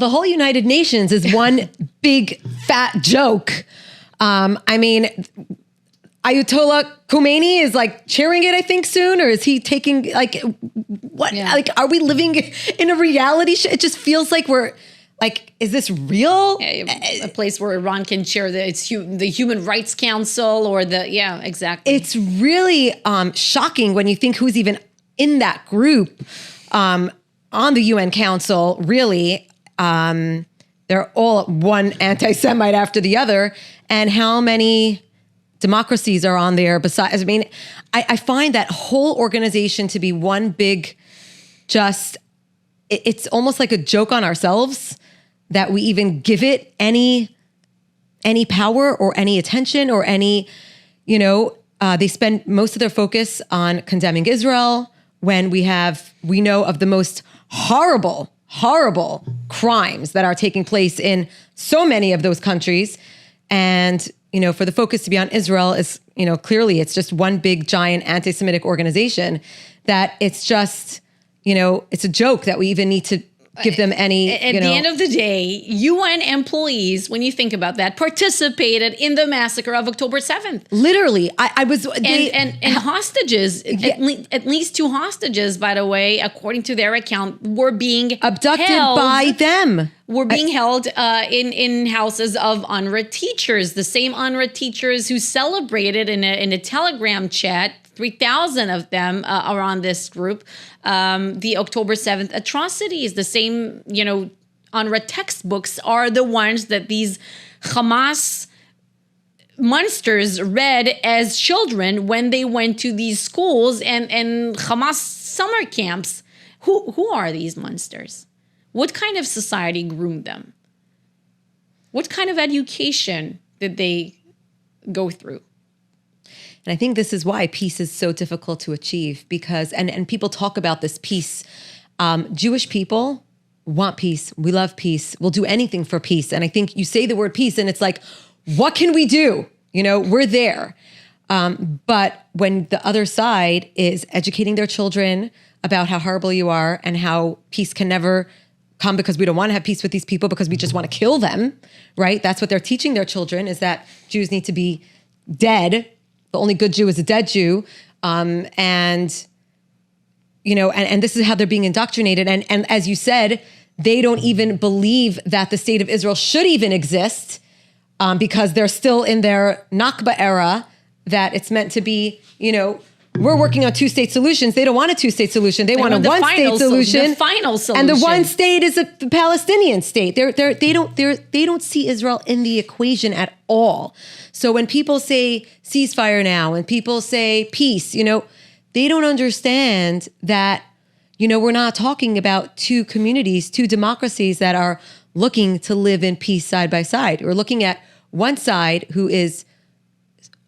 the whole United Nations is one big fat joke. I mean, Ayatollah Khomeini is like cheering it, I think, soon, or is he taking like what? Yeah. Like, are we living in a reality show? It just feels like we're like, is this real? A place where Iran can chair the Human Rights Council or exactly. It's really shocking when you think who's even in that group on the UN Council. Really, they're all one anti-Semite after the other, and how many democracies are on there besides? I mean, I find that whole organization to be one big, it's almost like a joke on ourselves that we even give it any power or any attention or any, they spend most of their focus on condemning Israel when we know of the most horrible crimes that are taking place in so many of those countries. And for the focus to be on Israel is, clearly it's just one big giant anti-Semitic organization that it's just, it's a joke that we even need to give them any, At the end of the day, UN employees, when you think about that, participated in the massacre of October 7th. Literally. I was... And hostages, at least 2 hostages, by the way, according to their account, were being abducted by them. Were being held in houses of UNRWA teachers, the same UNRWA teachers who celebrated in a Telegram chat, 3,000 of them are on this group, the October 7th atrocities. The same, UNRWA textbooks are the ones that these Hamas monsters read as children when they went to these schools and Hamas summer camps. Who are these monsters? What kind of society groomed them? What kind of education did they go through? And I think this is why peace is so difficult to achieve, because, and people talk about this peace. Jewish people want peace. We love peace. We'll do anything for peace. And I think you say the word peace and it's like, what can we do? We're there. But when the other side is educating their children about how horrible you are and how peace can never come because we don't want to have peace with these people because we just want to kill them, right? That's what they're teaching their children, is that Jews need to be dead. The only good Jew is a dead Jew. And this is how they're being indoctrinated. And as you said, they don't even believe that the state of Israel should even exist because they're still in their Nakba era, that it's meant to be, we're working on 2-state solutions. They don't want a 2-state solution. They want a 1-state solution. The final solution. And the 1 state is a Palestinian state. They don't see Israel in the equation at all. So when people say ceasefire now, and people say peace, they don't understand that, we're not talking about 2 communities, 2 democracies that are looking to live in peace side by side. We're looking at one side who is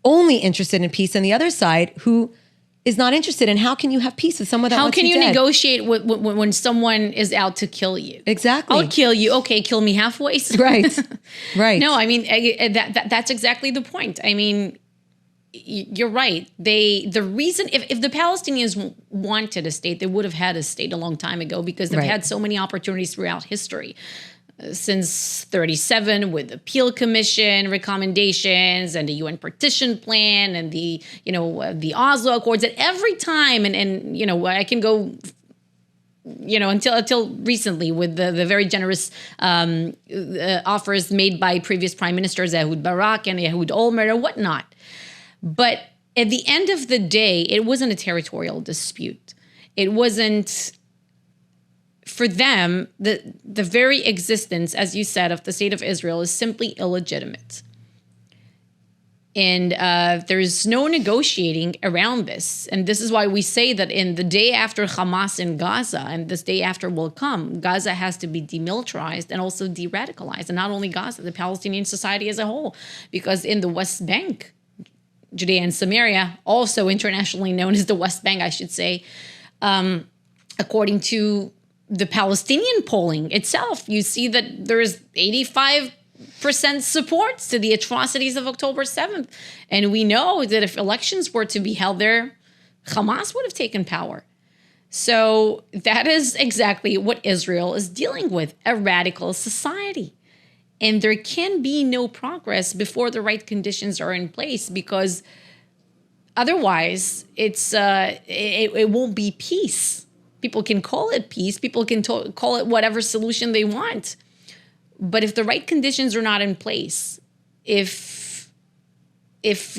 only interested in peace and the other side who is not interested. And how can you have peace with someone that wants you dead? How can you negotiate when someone is out to kill you? Exactly. I'll kill you. Okay, kill me halfway. Right. Right. No, I mean, that's exactly the point. I mean, you're right. The reason, if the Palestinians wanted a state, they would have had a state a long time ago, because they've had so many opportunities throughout history. Since 1937, with the Peel Commission recommendations and the UN partition plan and the Oslo Accords, at every time, and I can go, until recently, with the very generous offers made by previous prime ministers Ehud Barak and Ehud Olmert and whatnot. But at the end of the day, it wasn't a territorial dispute. It wasn't. For them, the very existence, as you said, of the state of Israel is simply illegitimate. And there's no negotiating around this. And this is why we say that in the day after Hamas in Gaza, and this day after will come, Gaza has to be demilitarized and also de-radicalized. And not only Gaza, the Palestinian society as a whole. Because in the West Bank, Judea and Samaria, also internationally known as the West Bank, I should say, according to the Palestinian polling itself, you see that there is 85% support to the atrocities of October 7th. And we know that if elections were to be held there, Hamas would have taken power. So that is exactly what Israel is dealing with, a radical society. And there can be no progress before the right conditions are in place, because otherwise it won't be peace. People can call it peace. People can call it whatever solution they want. But if the right conditions are not in place, if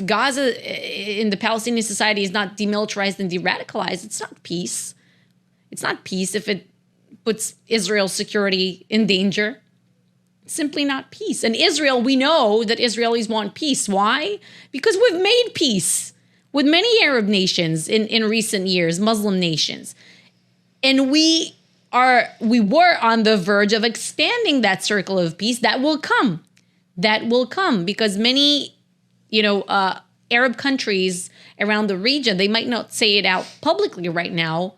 Gaza in the Palestinian society is not demilitarized and de-radicalized, it's not peace. It's not peace if it puts Israel's security in danger. It's simply not peace. And Israel, we know that Israelis want peace. Why? Because we've made peace with many Arab nations in recent years, Muslim nations. And we were on the verge of expanding that circle of peace. That will come. That will come, because many, Arab countries around the region, they might not say it out publicly right now,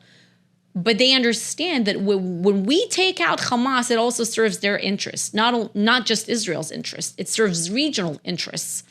but they understand that when we take out Hamas, it also serves their interests, not just Israel's interests. It serves regional interests.